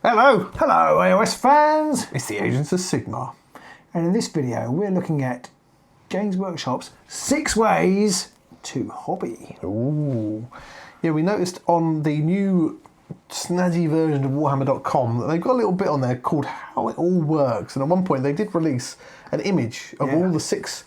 Hello! Hello AOS fans! It's the Agents of Sigmar. And in this video we're looking at Games Workshop's 6 ways to hobby. Ooh. Yeah, we noticed on the new snazzy version of warhammer.com that they've got a little bit on there called How It All Works. And at one point they did release an image of all the six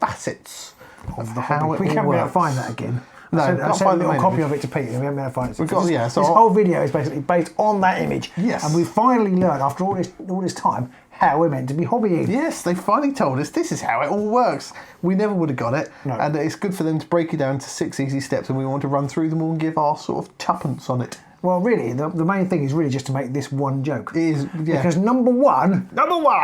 facets of the how it we all can't be able works. to find that again. No, I sent a little copy of it to Pete and we haven't been able to find it. This whole video is basically based on that image. Yes. And we finally learned after all this time how we're meant to be hobbying. Yes, they finally told us this is how it all works. We never would have got it. No. And it's good for them to break it down to 6 easy steps, and we want to run through them all and give our sort of tuppence on it. Well, really, the main thing is really just to make this one joke. It is, yeah. Because number one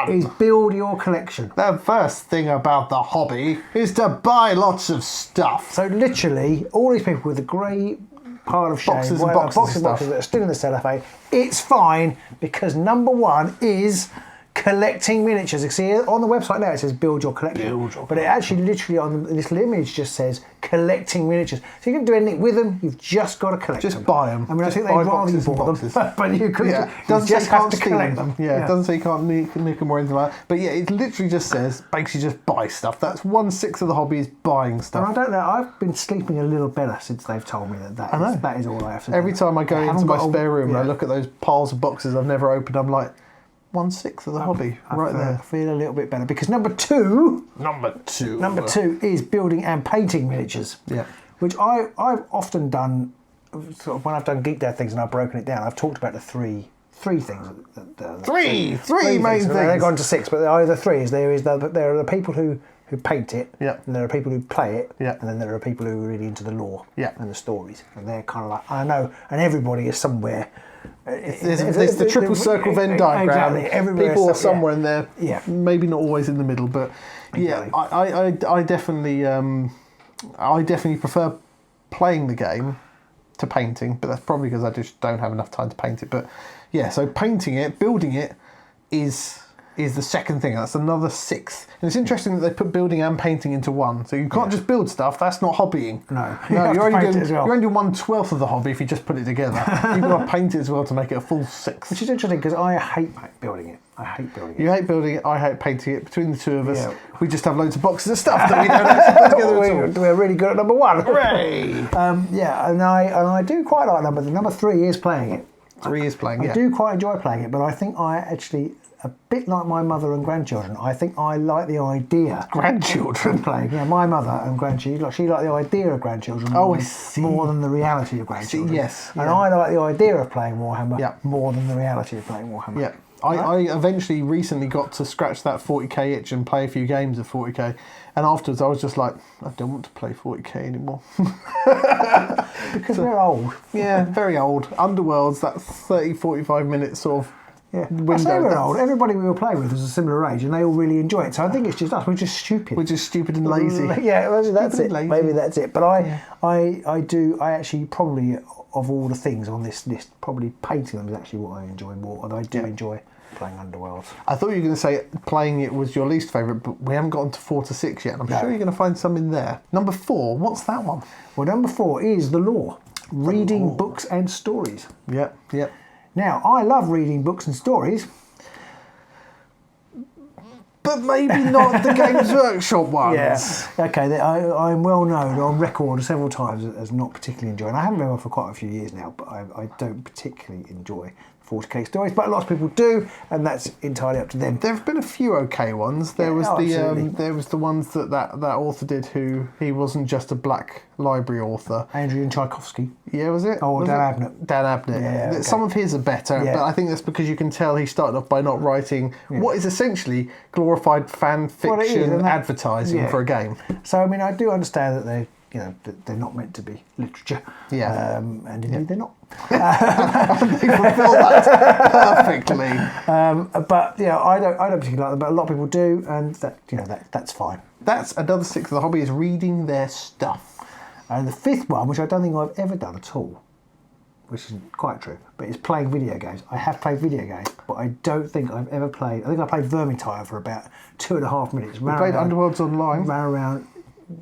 is build your collection. The first thing about the hobby is to buy lots of stuff. So literally, all these people with the grey pile of shame, Boxes and boxes that are still in the cellophane, it's fine because number one is collecting miniatures. You see on the website now it says build your collection, but it actually literally on this little image just says collecting miniatures. So you can do anything with them. You've just got to collect them. Just buy them. I mean, I think they'd rather you bought them, but you could just have to collect them. Yeah, it doesn't say you can't nick them or anything like that. But yeah, it literally just says basically just buy stuff. That's 1/6 of the hobby is buying stuff. And I don't know. I've been sleeping a little better since they've told me that is all I have to do. Every time I go into my spare room and I look at those piles of boxes I've never opened, I'm like, 1/6 of the hobby there. I feel a little bit better because number two is building and painting miniatures. Yeah. Which I've often done, sort of when I've done Geek Dad things and I've broken it down. I've talked about the three things. Three main things. They've gone to 6, but there are the 3. There are the people who paint it, yeah. And there are people who play it, yeah. And then there are people who are really into the lore, yeah. And the stories. And they're kind of like, I know, and everybody is somewhere. There's the triple circle Venn diagram. Exactly. People are somewhere in there. Yeah. Maybe not always in the middle, but yeah, I definitely prefer playing the game to painting, but that's probably because I just don't have enough time to paint it. But yeah, so painting it, building it is the second thing. That's another 6th. And it's interesting that they put building and painting into one. So you can't just build stuff. That's not hobbying. No, you're only doing 1/12 of the hobby if you just put it together. You've got to paint it as well to make it a full 6. Which is interesting because I hate building it. You hate building it, I hate painting it. Between the two of us, we just have loads of boxes of stuff that we don't actually put together at all. We're really good at number 1. Hooray! And I do quite like number 3 is playing it. 3 is playing, I do quite enjoy playing it, but I think I actually, a bit like my mother and grandchildren, I think I like the idea. Grandchildren? Playing, yeah, my mother and grandchildren, she liked the idea of grandchildren more than the reality of grandchildren. Yes. And I like the idea of playing Warhammer more than the reality of playing Warhammer. Yeah. I eventually recently got to scratch that 40k itch and play a few games of 40k, and afterwards I was just like, I don't want to play 40k anymore. Because we're old. Yeah, very old. Underworld's that 30-45 minute sort of window. I say we're old. Everybody we were playing with was a similar age and they all really enjoy it. So I think it's just us. We're just stupid. We're just stupid and lazy. Yeah, that's it. Maybe that's it. But I actually probably, of all the things on this list, probably painting them is actually what I enjoy more. And I do enjoy playing Underworld. I thought you were going to say playing it was your least favourite, but we haven't gotten to 4 to 6 yet. I'm sure you're going to find some in there. Number 4, what's that one? Well, number 4 is the lore. Reading books and stories. Yep. Now, I love reading books and stories. But maybe not the Games Workshop ones. Yeah. Okay, I'm well known on record several times as not particularly enjoying. I haven't been on for quite a few years now, but I don't particularly enjoy 40k stories, but lots of people do, and that's entirely up to them. There have been a few okay ones. There was the ones that author did who he wasn't just a black library author. Andrew Tchaikovsky. Yeah, was it? Oh, Dan Abnett. Dan Abnett. Yeah, okay. Some of his are better, but I think that's because you can tell he started off by not writing what is essentially glorified fan fiction advertising for a game. So I mean, I do understand that they're not meant to be literature. Yeah. And indeed they're not. They fulfill that perfectly. But I don't particularly like them, but a lot of people do, and that's fine. That's another 6 of the hobby is reading their stuff. And the 5th one, which I don't think I've ever done at all, which isn't quite true, but it's playing video games. I have played video games, but I don't think I've ever played. I think I played Vermintide for about 2.5 minutes. We played Underworlds Online. Ran around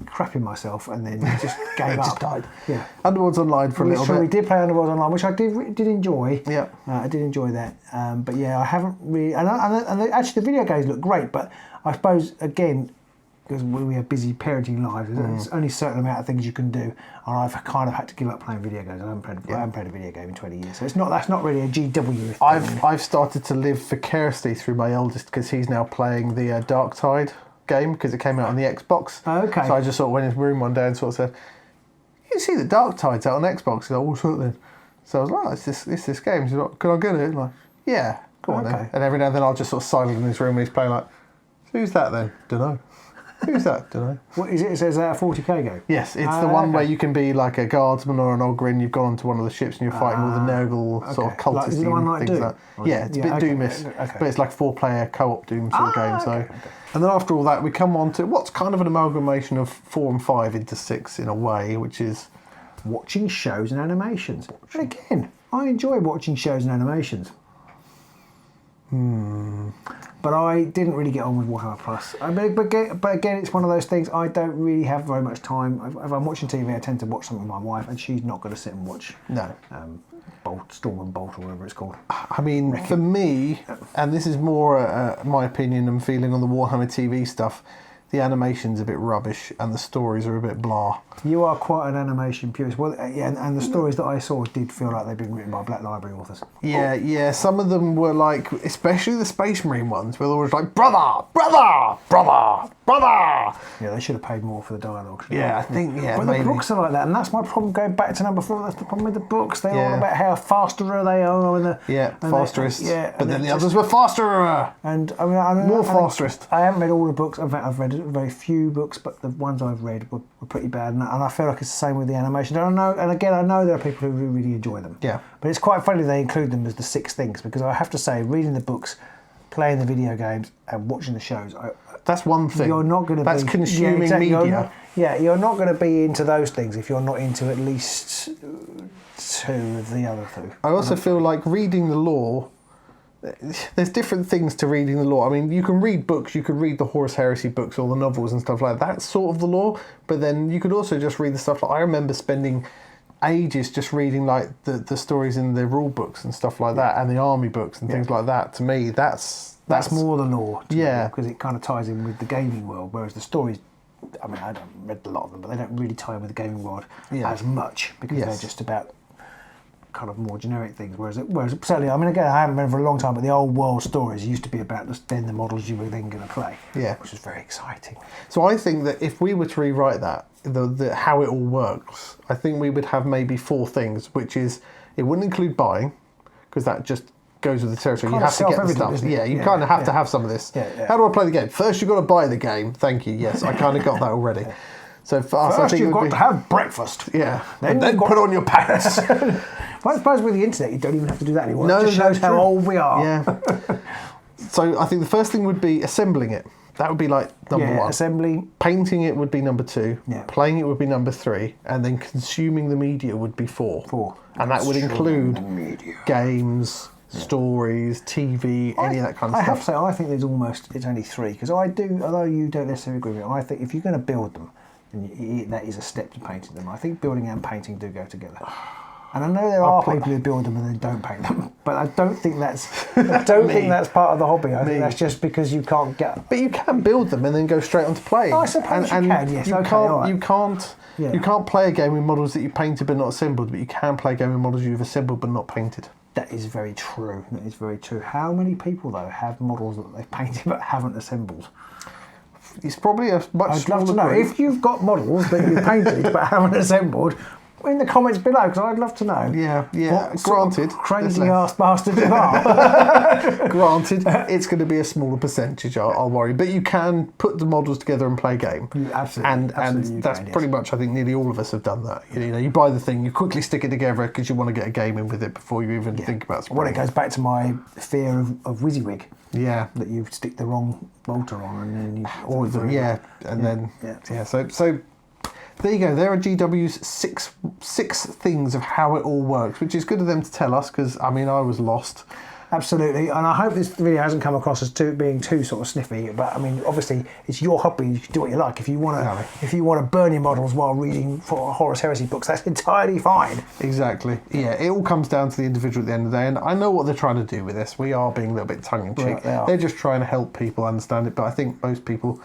crapping myself and then just gave up. Just died. Yeah. Underworld's Online for a little bit. We did play Underworld Online, which I did enjoy. Yeah. I did enjoy that. But yeah, I haven't really... actually, the video games look great, but I suppose, again, because we have busy parenting lives, there's only a certain amount of things you can do, and I've kind of had to give up playing video games. I haven't played a video game in 20 years, so that's not really a GW thing. I've started to live vicariously through my eldest because he's now playing the Dark Tide game because it came out on the Xbox. Oh, okay. So I just sort of went in his room one day and sort of said, "You see the Dark Tide's out on Xbox?" He's like, "Oh, sure then." So I was like, it's this game. He's like, "Can I get it?" I'm like, "Yeah, go on then." And every now and then I'll just sort of silent in his room when he's playing like, "Who's that then?" "Dunno." "Who's that?" "Dunno." What is it? It says a 40k game. Yes, it's the one where you can be like a guardsman or an ogre, you've gone onto one of the ships and you're fighting all the Nurgle sort of cultists. Is it the one like things Doom? like that. Yeah, it's a bit Doomish, but it's like a 4-player co-op Doom sort of game. So, and then after all that, we come on to what's kind of an amalgamation of 4 and 5 into 6 in a way, which is watching shows and animations. And again, I enjoy watching shows and animations. But I didn't really get on with Warhammer Plus. But again, it's one of those things. I don't really have very much time. If I'm watching TV, I tend to watch something with my wife, and she's not going to sit and watch. No. Storm and Bolt or whatever it's called. I mean, for me, and this is more my opinion and feeling on the Warhammer TV stuff, the animation's a bit rubbish and the stories are a bit blah. You are quite an animation purist. Well, yeah, and the stories that I saw did feel like they'd been written by Black Library authors. Yeah. Some of them were like, especially the Space Marine ones, where they were like, brother, brother, brother, brother. Yeah, they should have paid more for the dialogue. Yeah, I think, But maybe. the books are like that, and that's my problem going back to number 4. That's the problem with the books. They're all about how faster they are. Fasterest. But then the others were faster. And I mean, more fasterest. I haven't read all the books. In fact, I've read very few books, but the ones I've read were pretty bad. And I feel like it's the same with the animation. I know there are people who really enjoy them. Yeah. But it's quite funny they include them as the 6 things, because I have to say, reading the books, playing the video games, and watching the shows, that's one thing. You're not going to. That's consuming media. You're not going to be into those things if you're not into at least 2 of the other 2. I also feel like reading the lore. There's different things to reading the lore. I mean, you can read books, you could read the Horus Heresy books or the novels and stuff like that. That's sort of the lore. But then you could also just read the stuff. Like, I remember spending ages just reading like the stories in the rule books and stuff like that, and the army books and things like that. To me, that's more the lore. Yeah, because it kind of ties in with the gaming world, whereas the stories, I mean, I haven't read a lot of them, but they don't really tie in with the gaming world as much, because they're just about kind of more generic things. Whereas certainly, I mean, again, I haven't read for a long time, but the old world stories used to be about then the models you were then going to play. Yeah, which was very exciting. So I think that if we were to rewrite that, the how it all works, I think we would have maybe 4 things, which is it wouldn't include buying, because that just goes with the territory. You have to get the stuff. Yeah, you kind of have to have some of this. How do I play the game? First, you've got to buy the game. Thank you. Yes, I kind of got that already. So for us, I think you've got to have breakfast. Yeah, then put on your pants. Well, I suppose with the internet, you don't even have to do that anymore. No, it just shows how old we are. Yeah. So I think the first thing would be assembling it. That would be like number 1. Assembly. Painting it would be number 2. Yeah. Playing it would be number 3. And then consuming the media would be 4. And that would include games, stories, TV, any of that kind of stuff. I have to say, I think it's only 3, because although you don't necessarily agree with me, I think if you're going to build them, then that is a step to painting them. I think building and painting do go together. And I know there are people who build them and then don't paint them, but I don't think that's think that's part of the hobby. I think that's just because you can't get. But you can build them and then go straight on to playing. Oh, I suppose you can. Yes, you can't play a game with models that you painted but not assembled, but you can play a game with models you've assembled but not painted. That is very true. That is very true. How many people though have models that they've painted but haven't assembled? It's probably a much smaller group. I'd love to know if you've got models that you painted but haven't assembled. In the comments below, because I'd love to know. Yeah. Granted, crazy ass bastards you are. Granted, it's going to be a smaller percentage. I'll worry, but you can put the models together and play a game. Absolutely, and that's pretty much. I think nearly all of us have done that. You know, you buy the thing, you quickly stick it together because you want to get a game in with it before you even think about. Well, it goes back to my fear of WYSIWYG. Yeah, that you stick the wrong bolter on and then you. So. There you go. There are GW's six things of how it all works, which is good of them to tell us because, I mean, I was lost. Absolutely, and I hope this video hasn't come across as being too sort of sniffy. But I mean, obviously, it's your hobby. You can do what you like. If you want to burn your models while reading for Horus Heresy books, that's entirely fine. Exactly. Yeah, it all comes down to the individual at the end of the day, and I know what they're trying to do with this. We are being a little bit tongue in cheek. Right, They're just trying to help people understand it, but I think most people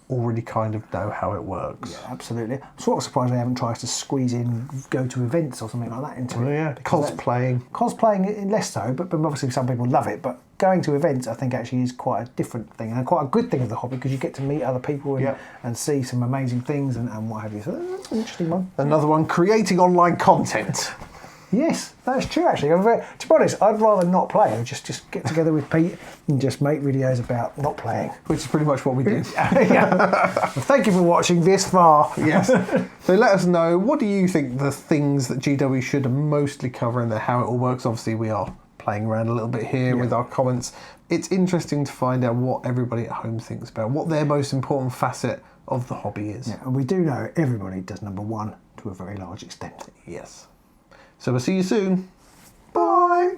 already kind of know how it works. Yeah, absolutely. I'm sort of surprised they haven't tried to squeeze in, go to events or something like that into it. Yeah, cosplaying less so, but obviously some people love it. But going to events, I think, actually is quite a different thing and quite a good thing of the hobby because you get to meet other people and see some amazing things and what have you. So that's an interesting one. Another one, creating online content. Yes, that's true. Actually, to be honest, I'd rather not play and just get together with Pete and just make videos about not playing, which is pretty much what we do. Well, thank you for watching this far. Yes. So let us know, what do you think the things that GW should mostly cover and how it all works? Obviously, we are playing around a little bit here with our comments. It's interesting to find out what everybody at home thinks about what their most important facet of the hobby is. Yeah, and we do know everybody does number one to a very large extent. Yes. So we'll see you soon. Bye.